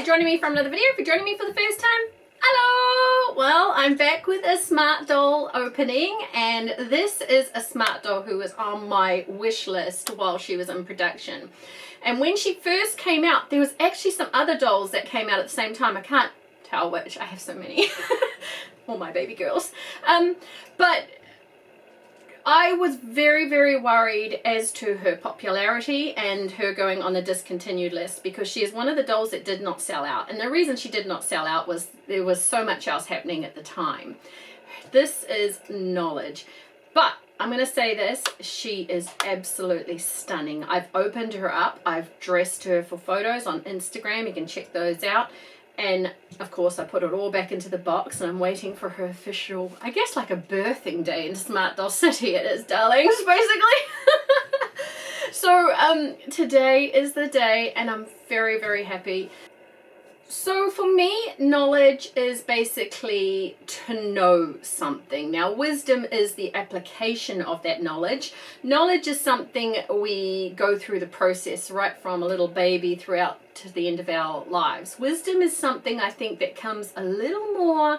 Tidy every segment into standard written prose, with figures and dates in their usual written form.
joining me from another video. If you're joining me for the first time, hello! Well, I'm back with a Smart Doll opening, and this is a Smart Doll who was on my wish list while she was in production. And when she first came out, there was actually some other dolls that came out at the same time. I can't tell which, I have so many. All my baby girls. But I was very worried as to her popularity and her going on the discontinued list, because she is one of the dolls that did not sell out. And the reason she did not sell out was there was so much else happening at the time. This is Knowledge. But I'm going to say this, she is absolutely stunning. I've opened her up. I've dressed her for photos on Instagram. You can check those out. And of course I put it all back into the box, and I'm waiting for her official, I guess like a birthing day in Smart Doll City it is, darlings, basically. So today is the day, and I'm very happy. So for me, knowledge is basically to know something. Now, wisdom is the application of that knowledge. Knowledge is something we go through the process right from a little baby throughout to the end of our lives. Wisdom is something I think that comes a little more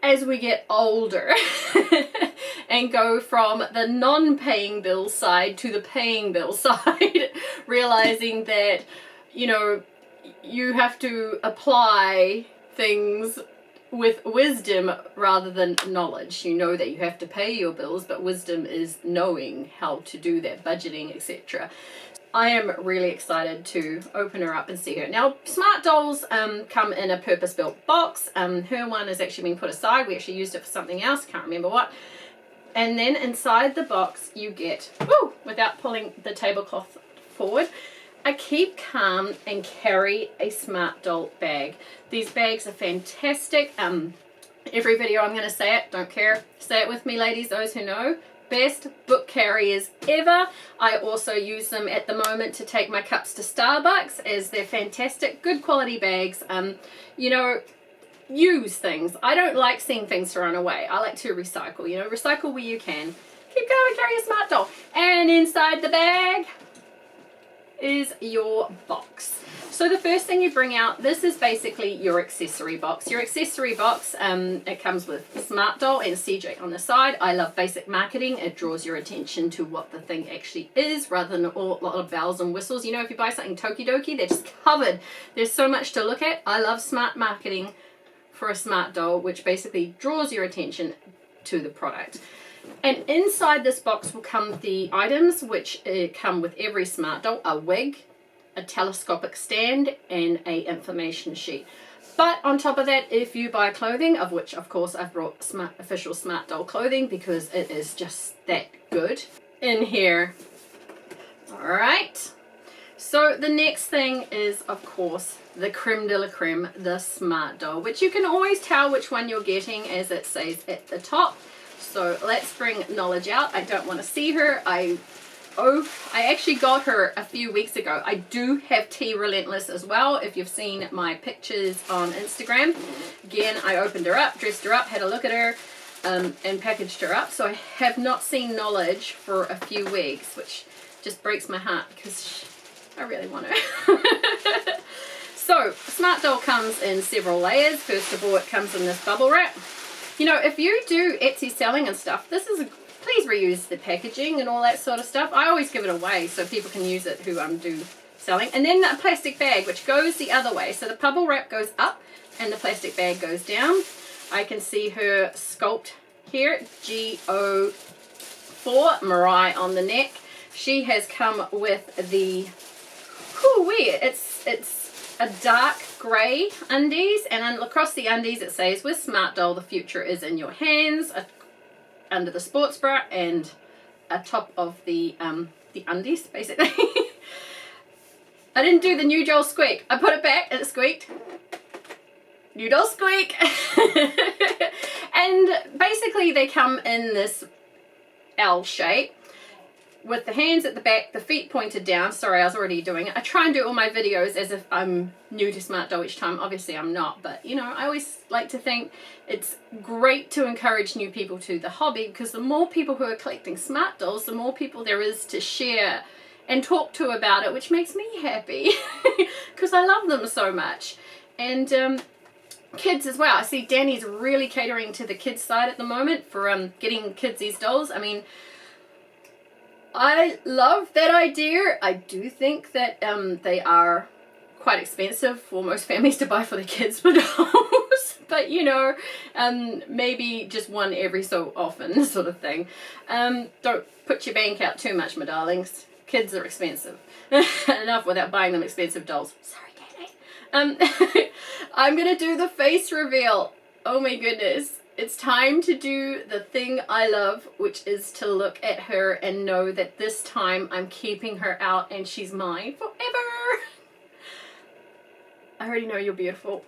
as we get older and go from the non-paying bill side to the paying bill side, realizing that, you know, you have to apply things with wisdom rather than knowledge. You know that you have to pay your bills, but wisdom is knowing how to do that, budgeting, etc. I am really excited to open her up and see her. Now, Smart Dolls come in a purpose-built box. Her one has actually been put aside. We actually used it for something else, can't remember what. And then inside the box you get, woo, without pulling the tablecloth forward, a Keep Calm and Carry a Smart Doll bag. These bags are fantastic. Every video I'm going to say it, don't care. Say it with me, ladies, those who know. Best book carriers ever. I also use them at the moment to take my cups to Starbucks, as they're fantastic, good quality bags. You know, use things. I don't like seeing things thrown away. I like to recycle, you know, recycle where you can. Keep going, carry a Smart Doll. And inside the bag is your box. So the first thing you bring out, this is basically your accessory box. Your accessory box, it comes with Smart Doll and CJ on the side. I love basic marketing. It draws your attention to what the thing actually is rather than a lot of bells and whistles. You know, if you buy something tokidoki, they're just covered. There's so much to look at. I love smart marketing for a Smart Doll, which basically draws your attention to the product. And inside this box will come the items which come with every Smart Doll: a wig, a telescopic stand, and a information sheet. But on top of that, if you buy clothing, of which of course I've brought official Smart Doll clothing because it is just that good in here. Alright, so the next thing is of course the creme de la creme, the Smart Doll, which you can always tell which one you're getting as it says at the top. So let's bring Knowledge out. I don't want to see her. I actually got her a few weeks ago. I do have T Relentless as well, if you've seen my pictures on Instagram. Again, I opened her up, dressed her up, had a look at her, and packaged her up. So I have not seen Knowledge for a few weeks, which just breaks my heart because I really want her. So Smart Doll comes in several layers. First of all, it comes in this bubble wrap. You know, if you do Etsy selling and stuff, this is please reuse the packaging and all that sort of stuff. I always give it away so people can use it who do selling. And then a plastic bag, which goes the other way. So the bubble wrap goes up and the plastic bag goes down. I can see her sculpt here, G04 Mirai on the neck. She has come with the, it's a dark grey undies, and across the undies it says, with Smart Doll the future is in your hands, under the sports bra and atop of the undies basically. I didn't do the new doll squeak. I put it back and it squeaked. New doll squeak. And basically they come in this L shape, with the hands at the back, the feet pointed down. Sorry, I was already doing it. I try and do all my videos as if I'm new to Smart Doll each time. Obviously I'm not, but you know, I always like to think it's great to encourage new people to the hobby, because the more people who are collecting Smart Dolls, the more people there is to share and talk to about it, which makes me happy because I love them so much. And kids as well. I see Danny's really catering to the kids side at the moment for getting kids these dolls. I mean, I love that idea. I do think that they are quite expensive for most families to buy for their kids for dolls, but you know, maybe just one every so often sort of thing. Don't put your bank out too much, my darlings. Kids are expensive. Enough without buying them expensive dolls. Sorry, Katie. I'm gonna do the face reveal. Oh my goodness. It's time to do the thing I love, which is to look at her and know that this time I'm keeping her out and she's mine forever. I already know you're beautiful.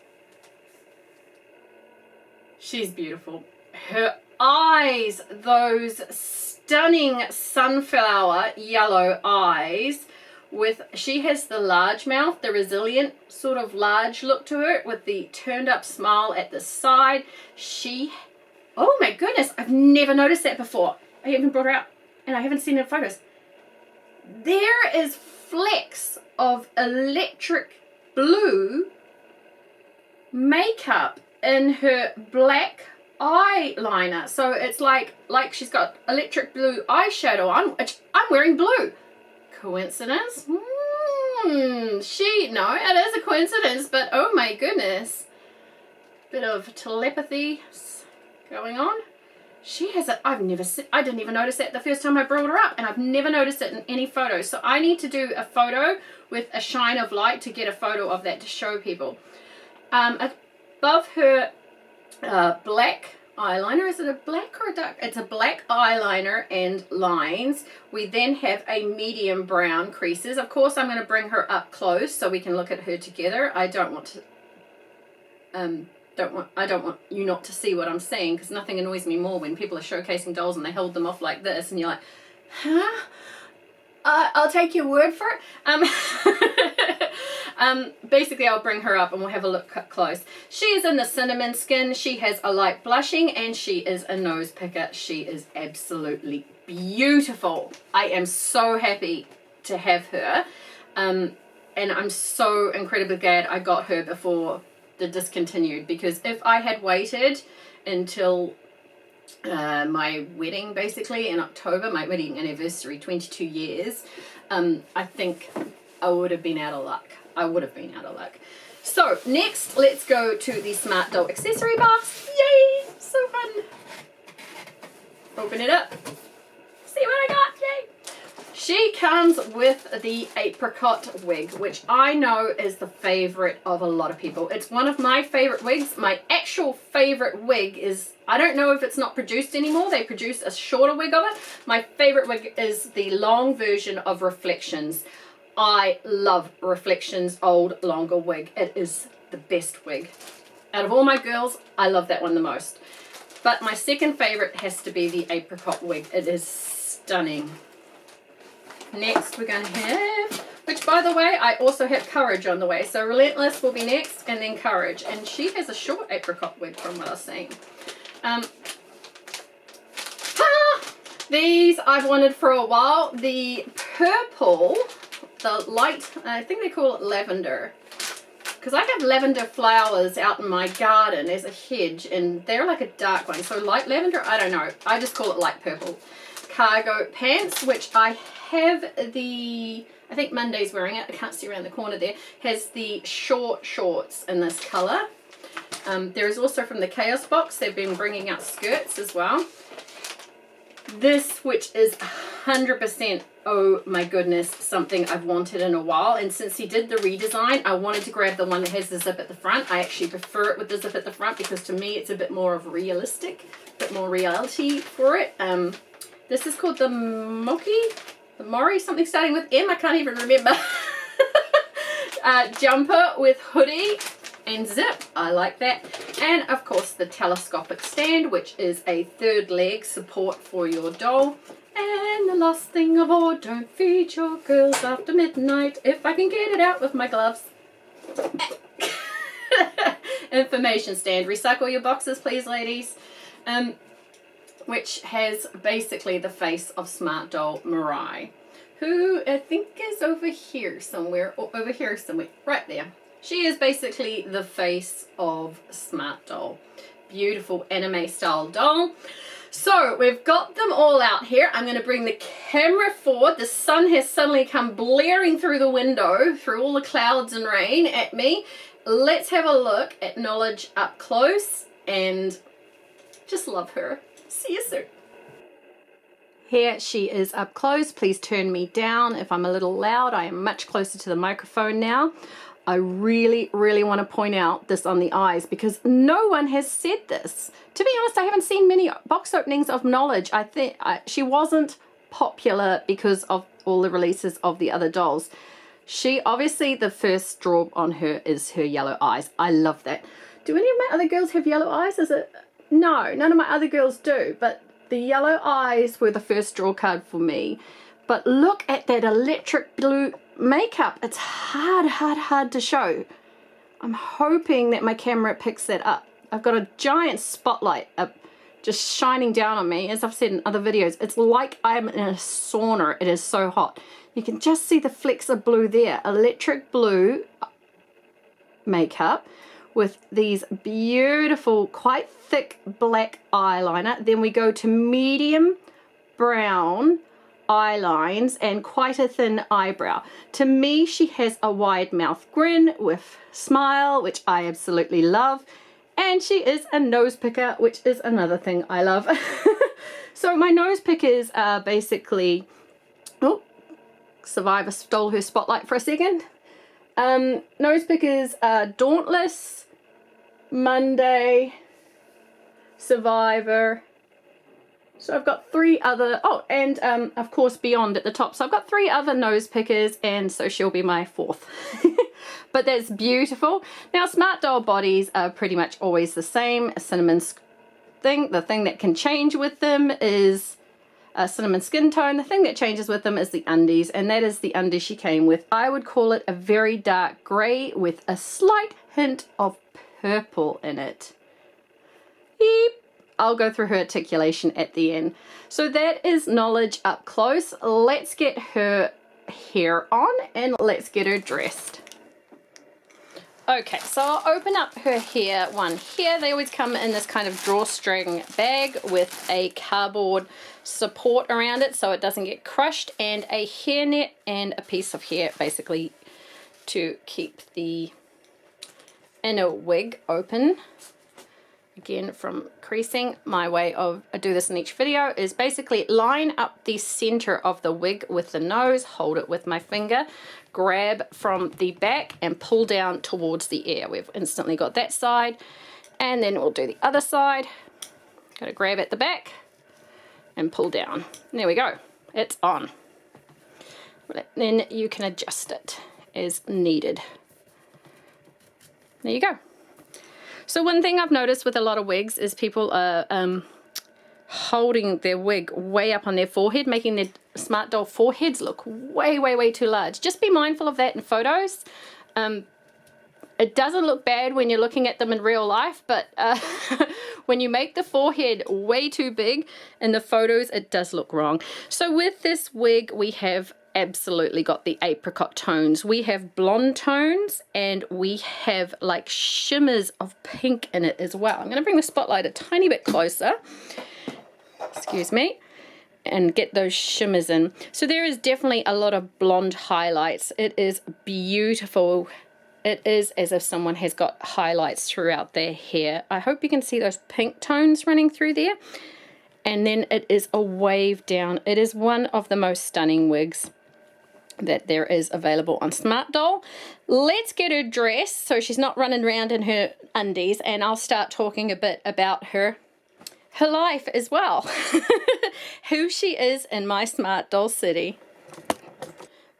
She's beautiful. Her eyes, those stunning sunflower yellow eyes with, she has the large mouth, the resilient sort of large look to her with the turned up smile at the side. She, oh my goodness, I've never noticed that before. I haven't brought her out and I haven't seen her in photos. There is flecks of electric blue makeup in her black eyeliner. So it's like she's got electric blue eyeshadow on, which I'm wearing blue. Coincidence? No, it is a coincidence, but oh my goodness. Bit of telepathy going on. She has a, I didn't even notice that the first time I brought her up, and I've never noticed it in any photos. So I need to do a photo with a shine of light to get a photo of that to show people. Above her black eyeliner, is it a black or a dark? It's a black eyeliner and lines. We then have a medium brown creases. Of course, I'm going to bring her up close so we can look at her together. I don't want to I don't want you not to see what I'm saying, because nothing annoys me more when people are showcasing dolls and they hold them off like this and you're like, huh? I'll take your word for it. Basically I'll bring her up and we'll have a look up close. She is in the Cinnamin skin. She has a light blushing and she is a nose picker. She is absolutely beautiful. I am so happy to have her. And I'm so incredibly glad I got her before the discontinued, because if I had waited until my wedding, basically in October, my wedding anniversary, 22 years, I think I would have been out of luck. So next, let's go to the Smart Doll accessory box. Yay! So fun. Open it up. See what I got. Yay! She comes with the apricot wig, which I know is the favorite of a lot of people. It's one of my favorite wigs. My actual favorite wig is, I don't know if it's not produced anymore. They produce a shorter wig of it. My favorite wig is the long version of Reflections. I love Reflections old longer wig. It is the best wig. Out of all my girls, I love that one the most. But my second favorite has to be the apricot wig. It is stunning. Next we're going to have, which by the way, I also have Courage on the way. So Relentless will be next and then Courage. And she has a short apricot wig from what I was saying. These I've wanted for a while. The purple, the light, I think they call it lavender. Because I have lavender flowers out in my garden as a hedge and they're like a dark one. So light lavender, I don't know. I just call it light purple. Cargo pants, which I have the, I think Monday's wearing it, I can't see around the corner there, has the short shorts in this colour. There is also from the Chaos box, they've been bringing out skirts as well. This, which is 100%, oh my goodness, something I've wanted in a while, and since he did the redesign, I wanted to grab the one that has the zip at the front. I actually prefer it with the zip at the front because to me it's a bit more of realistic, a bit more reality for it. This is called the Mori, something starting with M, I can't even remember. Jumper with hoodie and zip, I like that. And of course the telescopic stand, which is a third leg support for your doll. And the last thing of all, don't feed your girls after midnight, if I can get it out with my gloves. Information stand, recycle your boxes please ladies. Which has basically the face of Smart Doll Mirai, who I think is over here somewhere, or over here somewhere, right there. She is basically the face of Smart Doll. Beautiful anime style doll. So we've got them all out here. I'm going to bring the camera forward. The sun has suddenly come blaring through the window, through all the clouds and rain at me. Let's have a look at Knowledge up close and just love her. See you soon. Here she is up close. Please turn me down if I'm a little loud. I am much closer to the microphone now. I really, really want to point out this on the eyes because no one has said this. To be honest, I haven't seen many box openings of Knowledge. I think she wasn't popular because of all the releases of the other dolls. She, obviously, the first draw on her is her yellow eyes. I love that. Do any of my other girls have yellow eyes? Is it? No, none of my other girls do, but the yellow eyes were the first draw card for me. But look at that electric blue makeup. It's hard to show. I'm hoping that my camera picks that up. I've got a giant spotlight up just shining down on me. As I've said in other videos, it's like I'm in a sauna. It is so hot. You can just see the flecks of blue there. Electric blue makeup with these beautiful, quite thick black eyeliner. Then we go to medium brown eye lines and quite a thin eyebrow. To me, she has a wide mouth grin with smile, which I absolutely love. And she is a nose picker, which is another thing I love. So my nose pickers are basically, oh, Survivor stole her spotlight for a second. Nose pickers are Dauntless, Monday, Survivor. So I've got 3 other, oh, and of course Beyond at the top. So I've got 3 other nose pickers, and so she'll be my 4th. But that's beautiful. Now, Smart Doll bodies are pretty much always the same. Cinnamin's thing, the thing that can change with them is Cinnamin skin tone. The thing that changes with them is the undies, and that is the undies she came with. I would call it a very dark grey with a slight hint of purple in it. Beep. I'll go through her articulation at the end. So that is Knowledge up close. Let's get her hair on and let's get her dressed. Okay, so I'll open up her hair one here. They always come in this kind of drawstring bag with a cardboard support around it so it doesn't get crushed, and a hairnet and a piece of hair basically to keep the inner wig open. Again, from creasing, my way of, I do this in each video, is basically line up the center of the wig with the nose, hold it with my finger, grab from the back and pull down towards the ear. We've instantly got that side, and then we'll do the other side. Got to grab at the back and pull down. There we go. It's on. Then you can adjust it as needed. There you go. So one thing I've noticed with a lot of wigs is people are holding their wig way up on their forehead, making their Smart Doll foreheads look way too large. Just be mindful of that in photos. It doesn't look bad when you're looking at them in real life, but when you make the forehead way too big in the photos, it does look wrong. So with this wig, we have absolutely got the apricot tones. We have blonde tones, and we have like shimmers of pink in it as well. I'm going to bring the spotlight a tiny bit closer, excuse me, and get those shimmers in. So there is definitely a lot of blonde highlights. It is beautiful. It is as if someone has got highlights throughout their hair. I hope you can see those pink tones running through there. And then it is a wave down. It is one of the most stunning wigs that there is available on Smart Doll. Let's get her dressed so she's not running around in her undies, and I'll start talking a bit about her life as well. Who she is in my Smart Doll city.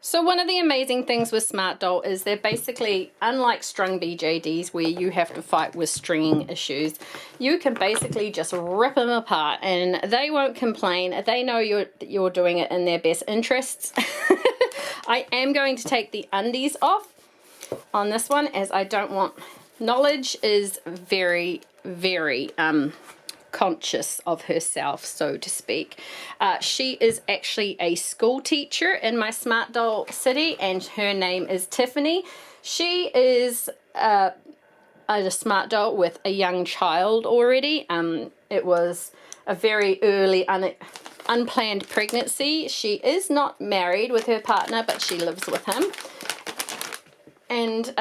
So one of the amazing things with Smart Doll is they're basically, unlike strung BJDs where you have to fight with stringing issues, you can basically just rip them apart and they won't complain. They know you're doing it in their best interests. I am going to take the undies off on this one, as I don't want, Knowledge is very conscious of herself, so to speak. She is actually a school teacher in my Smart Doll city, and her name is Tiffany. She is a Smart Doll with a young child already. It was a very early unplanned pregnancy. She is not married with her partner, but she lives with him. And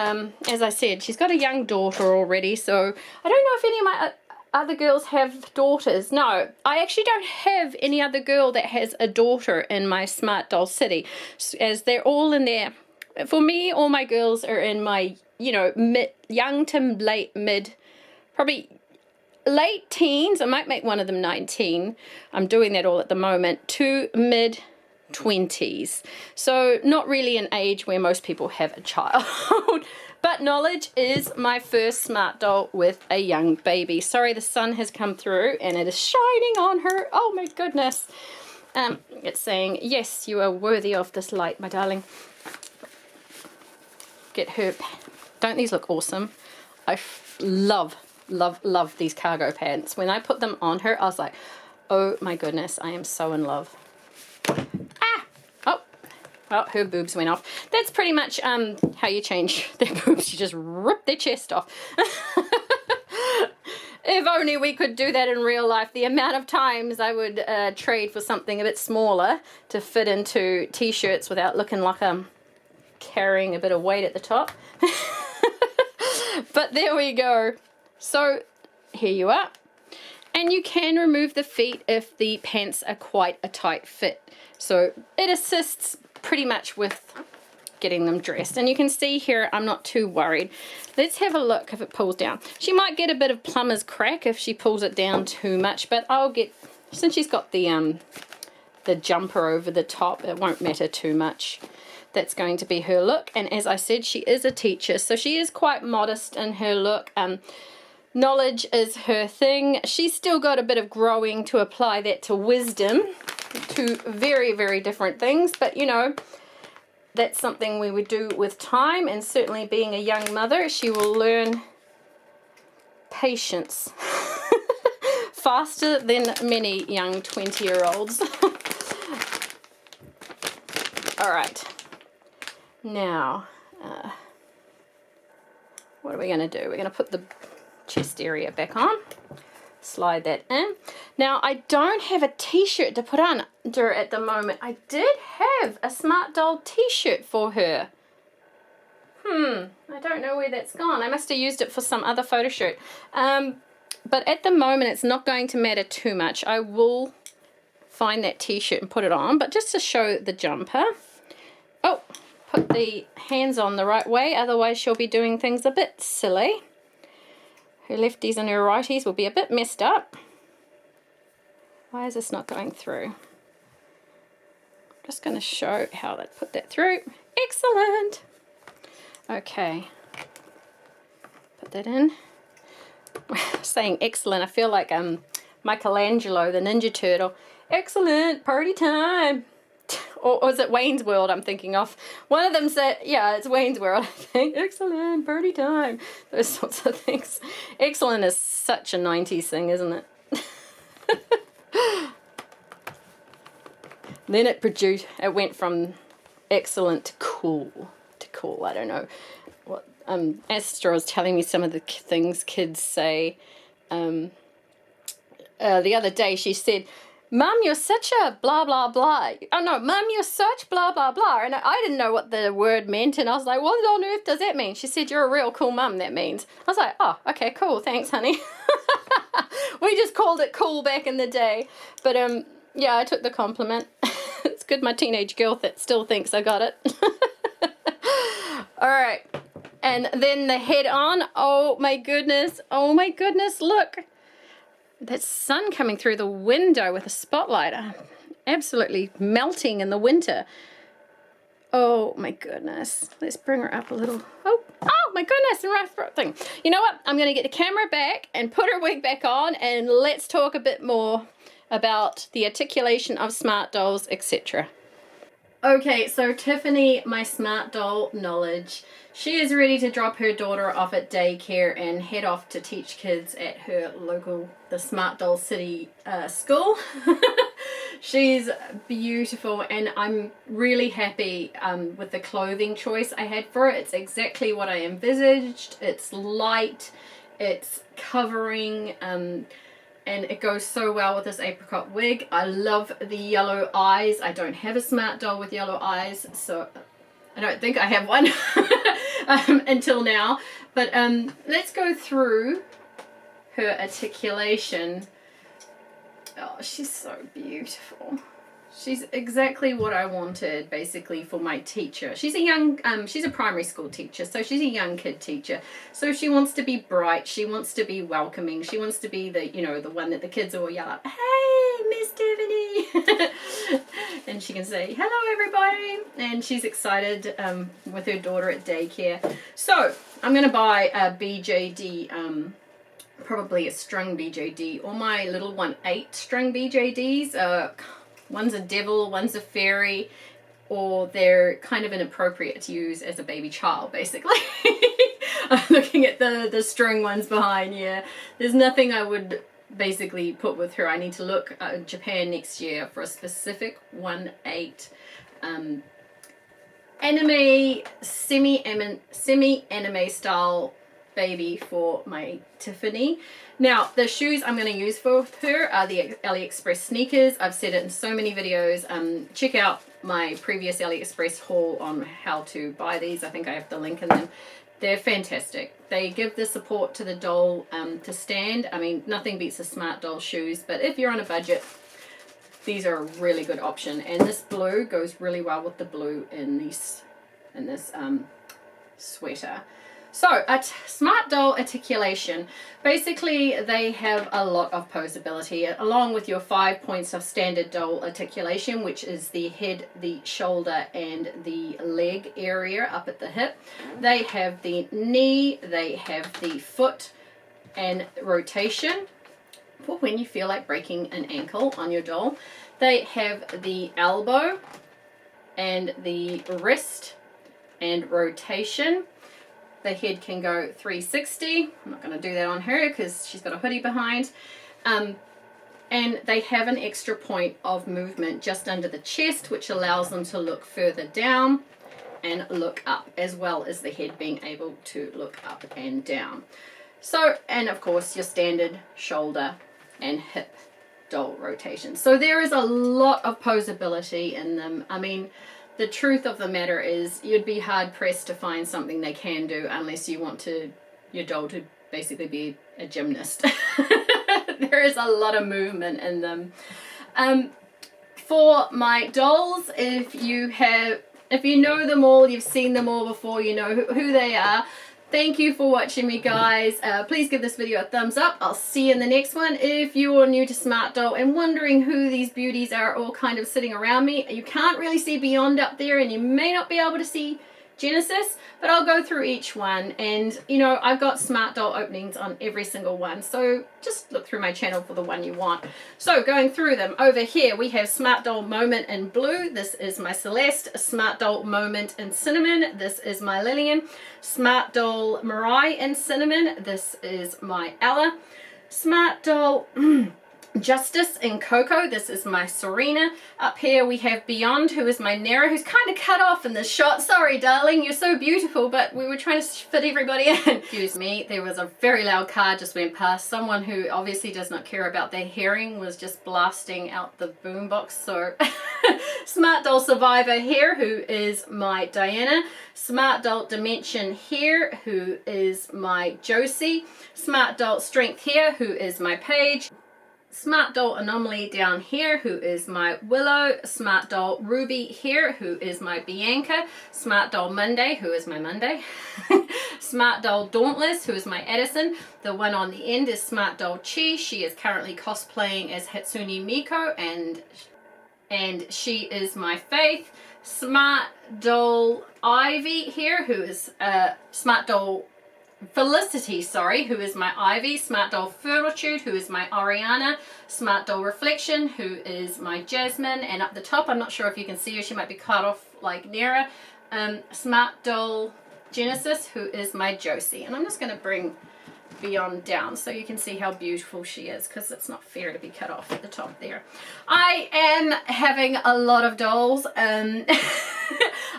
as I said, she's got a young daughter already, so I don't know if any of my other girls have daughters. No, I actually don't have any other girl that has a daughter in my Smart Doll city, as they're all in there. For me, all my girls are in my, you know, young to late mid, probably late teens. I might make one of them 19. I'm doing that all at the moment, to mid 20s. So not really an age where most people have a child. But Knowledge is my first Smart Doll with a young baby. Sorry, the sun has come through and it is shining on her. Oh my goodness. It's saying, yes, you are worthy of this light, my darling. Get her. Don't these look awesome? I love these cargo pants. When I put them on her, I was like, oh my goodness, I am so in love. Well, her boobs went off. That's pretty much how you change their boobs. You just rip their chest off. If only we could do that in real life. The amount of times I would trade for something a bit smaller to fit into t-shirts without looking like I'm carrying a bit of weight at the top. But there we go. So here you are. And you can remove the feet if the pants are quite a tight fit. So it assists pretty much with getting them dressed. And you can see here, I'm not too worried. Let's have a look if it pulls down. She might get a bit of plumber's crack if she pulls it down too much, but I'll get, since she's got the jumper over the top, it won't matter too much. That's going to be her look. And as I said, she is a teacher, so she is quite modest in her look. Knowledge is her thing. She's still got a bit of growing to apply that to wisdom. Two very, very different things, but you know, that's something we would do with time, and certainly being a young mother, she will learn patience faster than many young 20-year-olds. All right, now what are we going to do? We're going to put the chest area back on. Slide that in. Now, I don't have a t-shirt to put under at the moment. I did have a Smart Doll t-shirt for her. I don't know where that's gone. I must have used it for some other photo shoot. But at the moment, it's not going to matter too much. I will find that t-shirt and put it on, but just to show the jumper. Oh, put the hands on the right way, otherwise she'll be doing things a bit silly. Her lefties and her righties will be a bit messed up. Why is this not going through? I'm just going to show how they put that through. Excellent. Okay. Put that in. Saying excellent, I feel like Michelangelo, the Ninja Turtle. Excellent, party time. Or is it Wayne's World I'm thinking of? One of them said, yeah, it's Wayne's World, I think. Excellent, party time. Those sorts of things. Excellent is such a 90s thing, isn't it? Then it went from excellent to cool. I don't know what. Astra was telling me some of the things kids say. The other day she said, Mum, you're such a blah, blah, blah. Oh, no, Mum, you're such blah, blah, blah. And I didn't know what the word meant. And I was like, what on earth does that mean? She said, you're a real cool mum, that means. I was like, oh, okay, cool. Thanks, honey. We just called it cool back in the day. But, yeah, I took the compliment. It's good my teenage girl that still thinks I got it. All right. And then the head on. Oh, my goodness. Oh, my goodness. Look. That sun coming through the window with a spotlight, absolutely melting in the winter. Oh my goodness. Let's bring her up a little. Oh my goodness, and rough throat thing. You know what? I'm going to get the camera back and put her wig back on, and let's talk a bit more about the articulation of Smart Dolls, etc. Okay, so Tiffany, my smart doll knowledge, she is ready to drop her daughter off at daycare and head off to teach kids at her local, the Smart Doll City school. She's beautiful, and I'm really happy with the clothing choice I had for it. It's exactly what I envisaged. It's light, it's covering, and it goes so well with this apricot wig. I love the yellow eyes. I don't have a smart doll with yellow eyes, so I don't think I have one until now. But let's go through her articulation. Oh, she's so beautiful. She's exactly what I wanted, basically, for my teacher. She's a young, she's a primary school teacher, so she's a young kid teacher. So she wants to be bright, she wants to be welcoming, she wants to be the, you know, the one that the kids all yell at, "Hey, Miss Tiffany!" And she can say, "Hello, everybody!" And she's excited with her daughter at daycare. So I'm going to buy a BJD, probably a strung BJD, or my little 1/8 string BJDs. One's a devil, one's a fairy, or they're kind of inappropriate to use as a baby child, basically. I'm looking at the string ones behind, yeah. There's nothing I would basically put with her. I need to look at Japan next year for a specific 1/8 anime, semi-anime style baby for my Tiffany. Now, the shoes I'm going to use for her are the AliExpress sneakers. I've said it in so many videos. Check out my previous AliExpress haul on how to buy these. I think I have the link in them. They're fantastic. They give the support to the doll to stand. I mean, nothing beats the Smart Doll shoes, but if you're on a budget, these are a really good option. And this blue goes really well with the blue in this sweater. So, a Smart Doll Articulation. Basically, they have a lot of posability, along with your 5 points of standard doll articulation, which is the head, the shoulder, and the leg area up at the hip. They have the knee, they have the foot and rotation for when you feel like breaking an ankle on your doll. They have the elbow and the wrist and rotation. The head can go 360. I'm not going to do that on her because she's got a hoodie behind. And they have an extra point of movement just under the chest, which allows them to look further down and look up, as well as the head being able to look up and down. So, and of course, your standard shoulder and hip doll rotation. So there is a lot of posability in them. I mean, the truth of the matter is you'd be hard pressed to find something they can do unless you want your doll to basically be a gymnast. There is a lot of movement in them. For my dolls, if you know them all, you've seen them all before, you know who they are. Thank you for watching me, guys. Please give this video a thumbs up. I'll see you in the next one. If you're new to Smart Doll and wondering who these beauties are all kind of sitting around me, you can't really see beyond up there, and you may not be able to see Genesis, but I'll go through each one, and you know, I've got Smart Doll openings on every single one, so just look through my channel for the one you want. So going through them, over here we have Smart Doll Moment in blue. This is my Celeste. Smart Doll Moment in cinnamon. This is my Lillian. Smart Doll Mariah in cinnamon. This is my Ella. Smart Doll Justice in Cocoa. This is my Serena. Up here we have Beyond, who is my Nera, who's kind of cut off in this shot. Sorry, darling, you're so beautiful, but we were trying to fit everybody in. Excuse me, there was a very loud car just went past. Someone who obviously does not care about their hearing was just blasting out the boombox. So Smart Doll Survivor here, who is my Diana. Smart Doll Dimension here, who is my Josie. Smart Doll Strength here, who is my Paige. Smart Doll Anomaly down here, who is my Willow. Smart Doll Ruby here, who is my Bianca. Smart Doll Monday, who is my Monday. Smart Doll Dauntless, who is my Addison. The one on the end is Smart Doll Chi. She is currently cosplaying as Hatsune Miku, and she is my Faith. Smart Doll Ivy here, who is Smart Doll Felicity, sorry, who is my Ivy, Smart Doll Fortitude, who is my Oriana, Smart Doll Reflection, who is my Jasmine, and up the top, I'm not sure if you can see her, she might be cut off like nearer, Smart Doll Genesis, who is my Josie. And I'm just going to bring Beyond down so you can see how beautiful she is, because it's not fair to be cut off at the top there. I am having a lot of dolls. I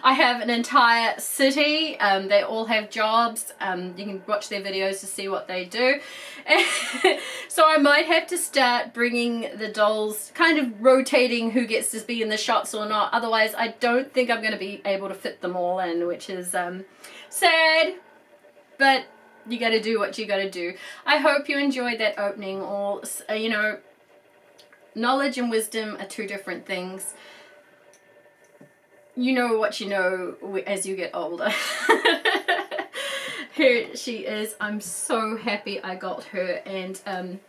have an entire city. They all have jobs. You can watch their videos to see what they do. So I might have to start bringing the dolls, kind of rotating who gets to be in the shots or not. Otherwise, I don't think I'm going to be able to fit them all in, which is sad, but you got to do what you got to do. I hope you enjoyed that opening. All, you know, knowledge and wisdom are two different things. You know what you know as you get older. Here she is. I'm so happy I got her, and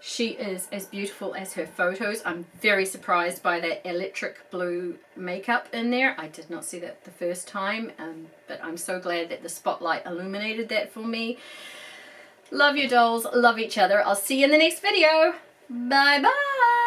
she is as beautiful as her photos. I'm very surprised by that electric blue makeup in there. I did not see that the first time, but I'm so glad that the spotlight illuminated that for me. Love your dolls. Love each other. I'll see you in the next video. Bye bye.